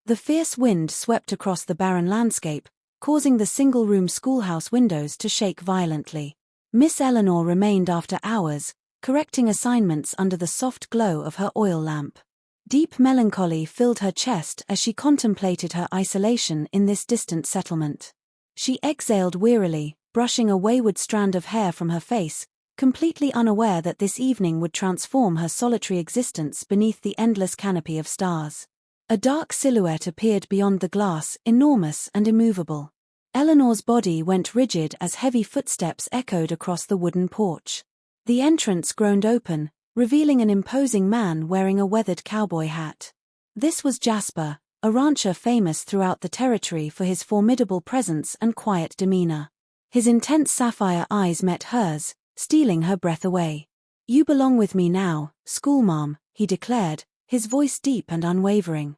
The fierce wind swept across the barren landscape, causing the single-room schoolhouse windows to shake violently. Miss Eleanor remained after hours, correcting assignments under the soft glow of her oil lamp. Deep melancholy filled her chest as she contemplated her isolation in this distant settlement. She exhaled wearily, brushing a wayward strand of hair from her face, completely unaware that this evening would transform her solitary existence beneath the endless canopy of stars. A dark silhouette appeared beyond the glass, enormous and immovable. Eleanor's body went rigid as heavy footsteps echoed across the wooden porch. The entrance groaned open, revealing an imposing man wearing a weathered cowboy hat. This was Jasper, a rancher famous throughout the territory for his formidable presence and quiet demeanor. His intense sapphire eyes met hers, stealing her breath away. "You belong with me now, schoolmarm," he declared, his voice deep and unwavering.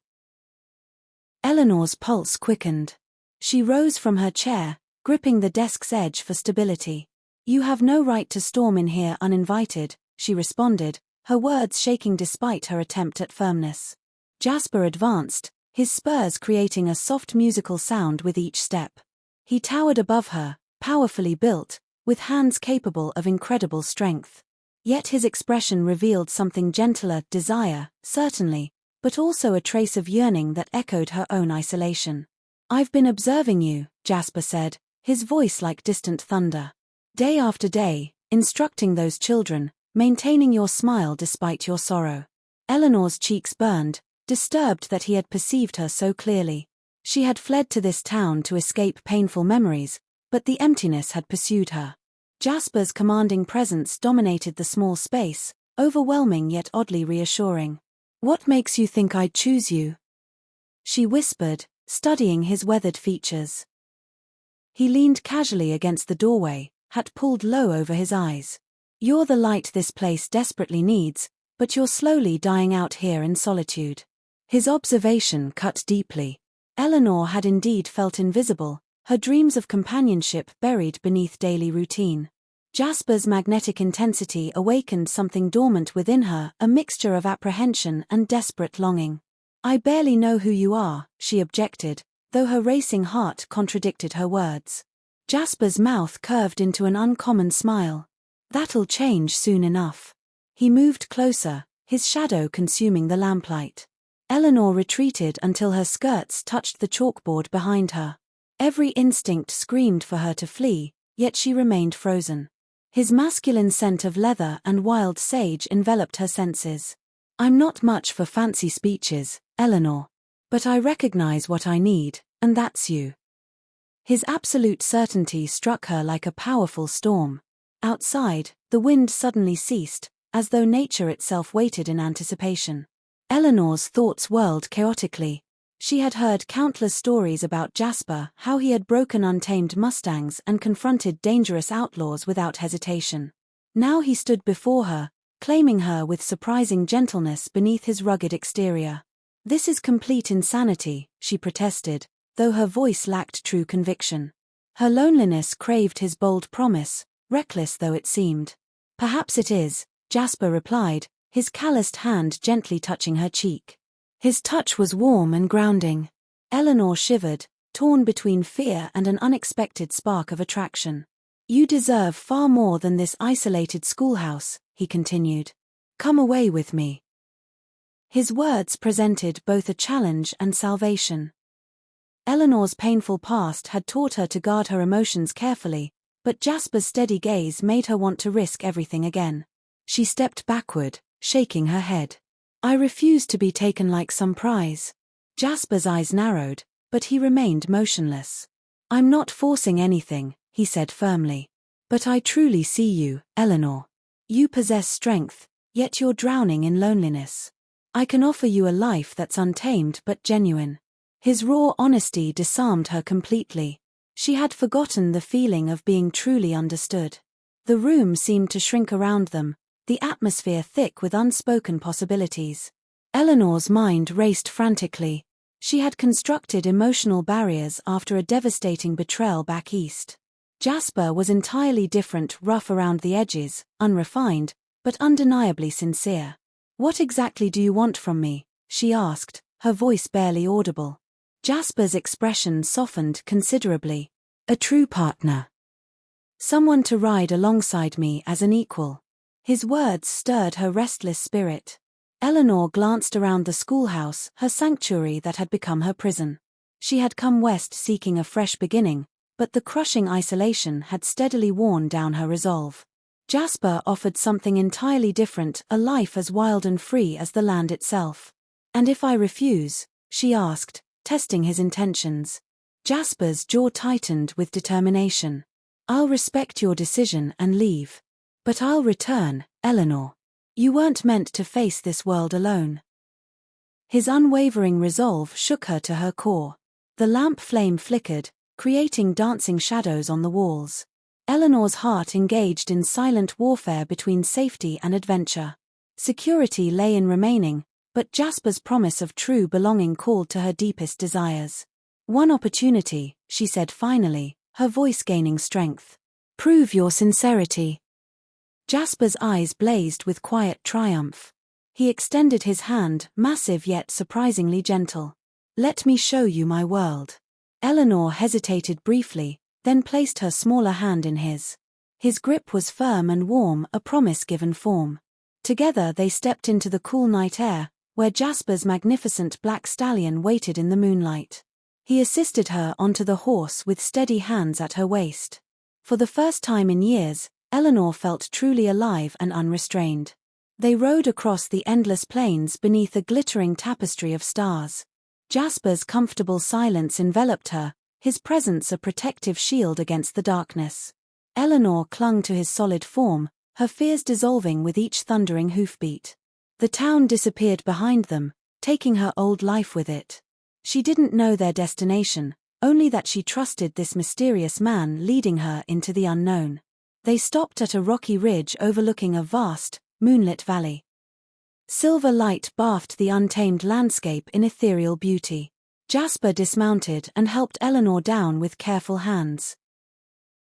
Eleanor's pulse quickened. She rose from her chair, gripping the desk's edge for stability. "You have no right to storm in here uninvited," she responded, her words shaking despite her attempt at firmness. Jasper advanced, his spurs creating a soft musical sound with each step. He towered above her, powerfully built, with hands capable of incredible strength. Yet his expression revealed something gentler, desire, certainly, but also a trace of yearning that echoed her own isolation. "I've been observing you," Jasper said, his voice like distant thunder. "Day after day, instructing those children, maintaining your smile despite your sorrow." Eleanor's cheeks burned, disturbed that he had perceived her so clearly. She had fled to this town to escape painful memories, but the emptiness had pursued her. Jasper's commanding presence dominated the small space, overwhelming yet oddly reassuring. "What makes you think I'd choose you?" she whispered, studying his weathered features. He leaned casually against the doorway, hat pulled low over his eyes. "You're the light this place desperately needs, but you're slowly dying out here in solitude." His observation cut deeply. Eleanor had indeed felt invisible, her dreams of companionship buried beneath daily routine. Jasper's magnetic intensity awakened something dormant within her, a mixture of apprehension and desperate longing. "I barely know who you are," she objected, though her racing heart contradicted her words. Jasper's mouth curved into an uncommon smile. "That'll change soon enough." He moved closer, his shadow consuming the lamplight. Eleanor retreated until her skirts touched the chalkboard behind her. Every instinct screamed for her to flee, yet she remained frozen. His masculine scent of leather and wild sage enveloped her senses. "I'm not much for fancy speeches, Eleanor. But I recognize what I need, and that's you." His absolute certainty struck her like a powerful storm. Outside, the wind suddenly ceased, as though nature itself waited in anticipation. Eleanor's thoughts whirled chaotically. She had heard countless stories about Jasper, how he had broken untamed mustangs and confronted dangerous outlaws without hesitation. Now he stood before her, claiming her with surprising gentleness beneath his rugged exterior. "This is complete insanity," she protested, though her voice lacked true conviction. Her loneliness craved his bold promise, reckless though it seemed. "Perhaps it is," Jasper replied, his calloused hand gently touching her cheek. His touch was warm and grounding. Eleanor shivered, torn between fear and an unexpected spark of attraction. "You deserve far more than this isolated schoolhouse," he continued. "Come away with me." His words presented both a challenge and salvation. Eleanor's painful past had taught her to guard her emotions carefully, but Jasper's steady gaze made her want to risk everything again. She stepped backward, shaking her head. "I refuse to be taken like some prize." Jasper's eyes narrowed, but he remained motionless. "I'm not forcing anything," he said firmly. "But I truly see you, Eleanor. You possess strength, yet you're drowning in loneliness. I can offer you a life that's untamed but genuine." His raw honesty disarmed her completely. She had forgotten the feeling of being truly understood. The room seemed to shrink around them, the atmosphere thick with unspoken possibilities. Eleanor's mind raced frantically. She had constructed emotional barriers after a devastating betrayal back east. Jasper was entirely different, rough around the edges, unrefined, but undeniably sincere. "What exactly do you want from me?" she asked, her voice barely audible. Jasper's expression softened considerably. A true partner. Someone to ride alongside me as an equal. His words stirred her restless spirit. Eleanor glanced around the schoolhouse, her sanctuary that had become her prison. She had come west seeking a fresh beginning, but the crushing isolation had steadily worn down her resolve. Jasper offered something entirely different, a life as wild and free as the land itself. And if I refuse? She asked, testing his intentions. Jasper's jaw tightened with determination. I'll respect your decision and leave. But I'll return, Eleanor. You weren't meant to face this world alone. His unwavering resolve shook her to her core. The lamp flame flickered, creating dancing shadows on the walls. Eleanor's heart engaged in silent warfare between safety and adventure. Security lay in remaining, but Jasper's promise of true belonging called to her deepest desires. One opportunity, she said finally, her voice gaining strength. Prove your sincerity. Jasper's eyes blazed with quiet triumph. He extended his hand, massive yet surprisingly gentle. Let me show you my world. Eleanor hesitated briefly, then placed her smaller hand in his. His grip was firm and warm, a promise given form. Together they stepped into the cool night air, where Jasper's magnificent black stallion waited in the moonlight. He assisted her onto the horse with steady hands at her waist. For the first time in years, Eleanor felt truly alive and unrestrained. They rode across the endless plains beneath a glittering tapestry of stars. Jasper's comfortable silence enveloped her, his presence a protective shield against the darkness. Eleanor clung to his solid form, her fears dissolving with each thundering hoofbeat. The town disappeared behind them, taking her old life with it. She didn't know their destination, only that she trusted this mysterious man leading her into the unknown. They stopped at a rocky ridge overlooking a vast, moonlit valley. Silver light bathed the untamed landscape in ethereal beauty. Jasper dismounted and helped Eleanor down with careful hands.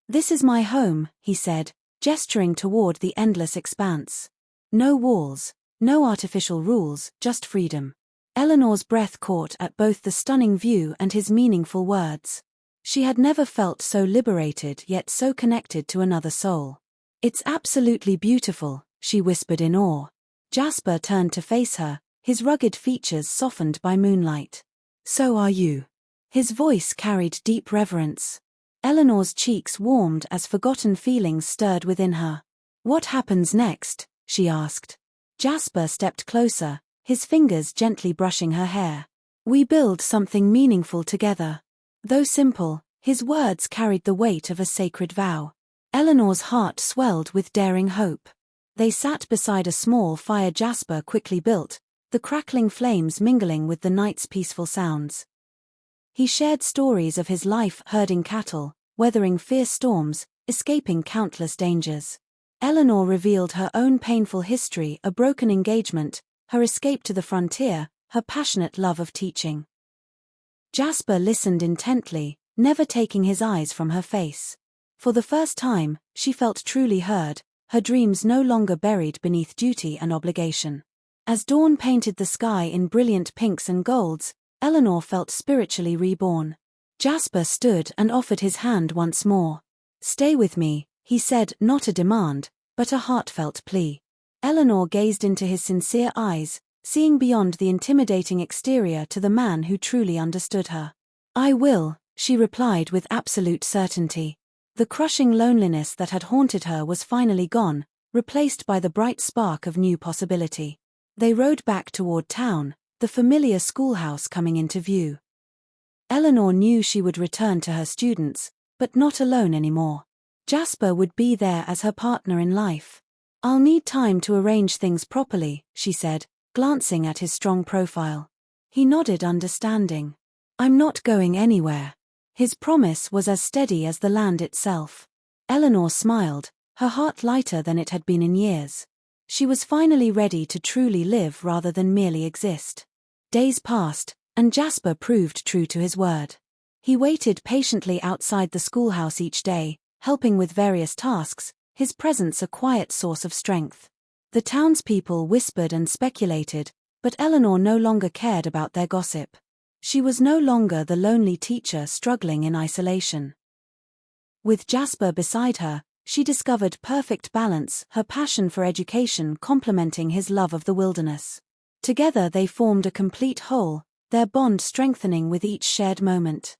This is my home, he said, gesturing toward the endless expanse. No walls, no artificial rules, just freedom. Eleanor's breath caught at both the stunning view and his meaningful words. She had never felt so liberated yet so connected to another soul. It's absolutely beautiful, she whispered in awe. Jasper turned to face her, his rugged features softened by moonlight. So are you. His voice carried deep reverence. Eleanor's cheeks warmed as forgotten feelings stirred within her. What happens next? She asked. Jasper stepped closer, his fingers gently brushing her hair. We build something meaningful together. Though simple, his words carried the weight of a sacred vow. Eleanor's heart swelled with daring hope. They sat beside a small fire Jasper quickly built, the crackling flames mingling with the night's peaceful sounds. He shared stories of his life herding cattle, weathering fierce storms, escaping countless dangers. Eleanor revealed her own painful history, a broken engagement, her escape to the frontier, her passionate love of teaching. Jasper listened intently, never taking his eyes from her face. For the first time, she felt truly heard, her dreams no longer buried beneath duty and obligation. As dawn painted the sky in brilliant pinks and golds, Eleanor felt spiritually reborn. Jasper stood and offered his hand once more. Stay with me, he said, not a demand, but a heartfelt plea. Eleanor gazed into his sincere eyes, seeing beyond the intimidating exterior to the man who truly understood her. I will, she replied with absolute certainty. The crushing loneliness that had haunted her was finally gone, replaced by the bright spark of new possibility. They rode back toward town, the familiar schoolhouse coming into view. Eleanor knew she would return to her students, but not alone anymore. Jasper would be there as her partner in life. I'll need time to arrange things properly, she said, glancing at his strong profile. He nodded understanding. I'm not going anywhere. His promise was as steady as the land itself. Eleanor smiled, her heart lighter than it had been in years. She was finally ready to truly live rather than merely exist. Days passed, and Jasper proved true to his word. He waited patiently outside the schoolhouse each day, helping with various tasks, his presence a quiet source of strength. The townspeople whispered and speculated, But Eleanor no longer cared about their gossip. She was no longer the lonely teacher struggling in isolation. With Jasper beside her, she discovered perfect balance, her passion for education complementing his love of the wilderness. Together they formed a complete whole, their bond strengthening with each shared moment.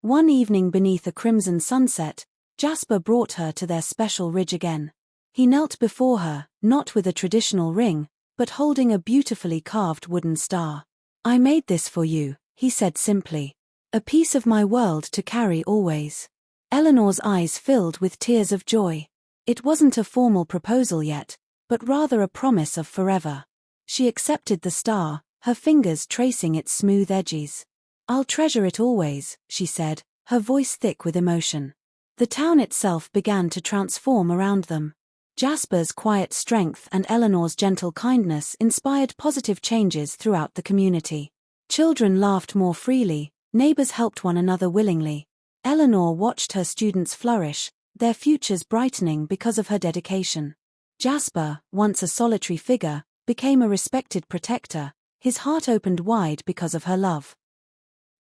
One evening beneath a crimson sunset, Jasper brought her to their special ridge again. He knelt before her, not with a traditional ring, but holding a beautifully carved wooden star. "I made this for you," he said simply. "A piece of my world to carry always." Eleanor's eyes filled with tears of joy. It wasn't a formal proposal yet, but rather a promise of forever. She accepted the star, her fingers tracing its smooth edges. "I'll treasure it always," she said, her voice thick with emotion. The town itself began to transform around them. Jasper's quiet strength and Eleanor's gentle kindness inspired positive changes throughout the community. Children laughed more freely, neighbors helped one another willingly. Eleanor watched her students flourish, their futures brightening because of her dedication. Jasper, once a solitary figure, became a respected protector, his heart opened wide because of her love.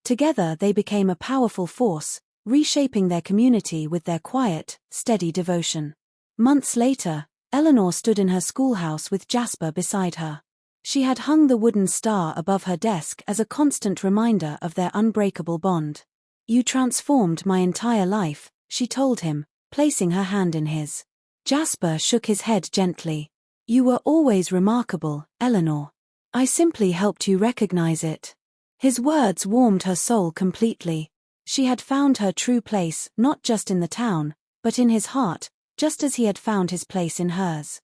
Together they became a powerful force, reshaping their community with their quiet, steady devotion. Months later, Eleanor stood in her schoolhouse with Jasper beside her. She had hung the wooden star above her desk as a constant reminder of their unbreakable bond. "You transformed my entire life," she told him, placing her hand in his. Jasper shook his head gently. "You were always remarkable, Eleanor. I simply helped you recognize it." His words warmed her soul completely. She had found her true place not just in the town, but in his heart, just as he had found his place in hers.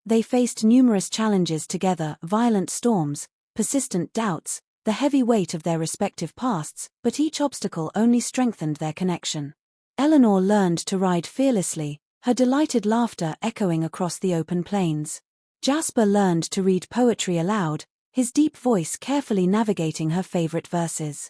They faced numerous challenges together, violent storms, persistent doubts, the heavy weight of their respective pasts, but each obstacle only strengthened their connection. Eleanor learned to ride fearlessly, her delighted laughter echoing across the open plains. Jasper learned to read poetry aloud, his deep voice carefully navigating her favorite verses.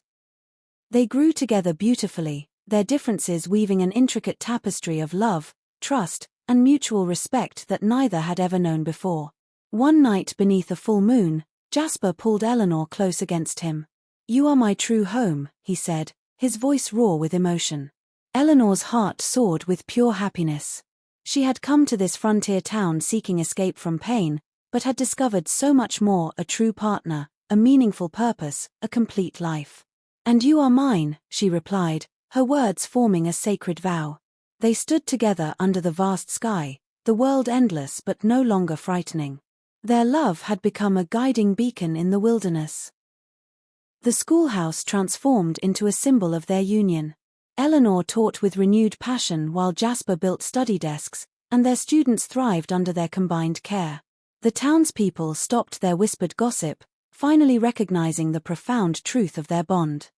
They grew together beautifully, their differences weaving an intricate tapestry of love, trust, and mutual respect that neither had ever known before. One night beneath a full moon, Jasper pulled Eleanor close against him. "You are my true home," he said, his voice raw with emotion. Eleanor's heart soared with pure happiness. She had come to this frontier town seeking escape from pain, but had discovered so much more: a true partner, a meaningful purpose, a complete life. "And you are mine," she replied, her words forming a sacred vow. They stood together under the vast sky, the world endless but no longer frightening. Their love had become a guiding beacon in the wilderness. The schoolhouse transformed into a symbol of their union. Eleanor taught with renewed passion while Jasper built study desks, and their students thrived under their combined care. The townspeople stopped their whispered gossip, finally recognizing the profound truth of their bond.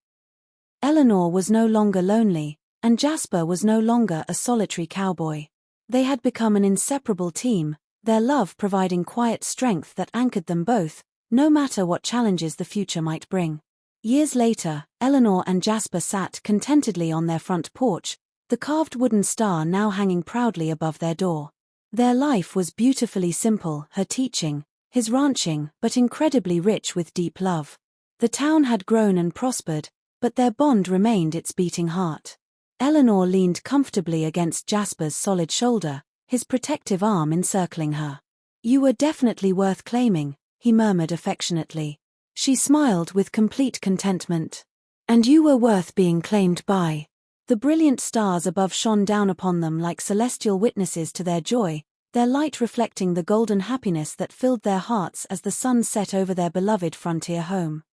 Eleanor was no longer lonely, and Jasper was no longer a solitary cowboy. They had become an inseparable team, their love providing quiet strength that anchored them both, no matter what challenges the future might bring. Years later, Eleanor and Jasper sat contentedly on their front porch, the carved wooden star now hanging proudly above their door. Their life was beautifully simple, her teaching, his ranching, but incredibly rich with deep love. The town had grown and prospered, but their bond remained its beating heart. Eleanor leaned comfortably against Jasper's solid shoulder, his protective arm encircling her. "You were definitely worth claiming," he murmured affectionately. She smiled with complete contentment. "And you were worth being claimed by." The brilliant stars above shone down upon them like celestial witnesses to their joy, their light reflecting the golden happiness that filled their hearts as the sun set over their beloved frontier home.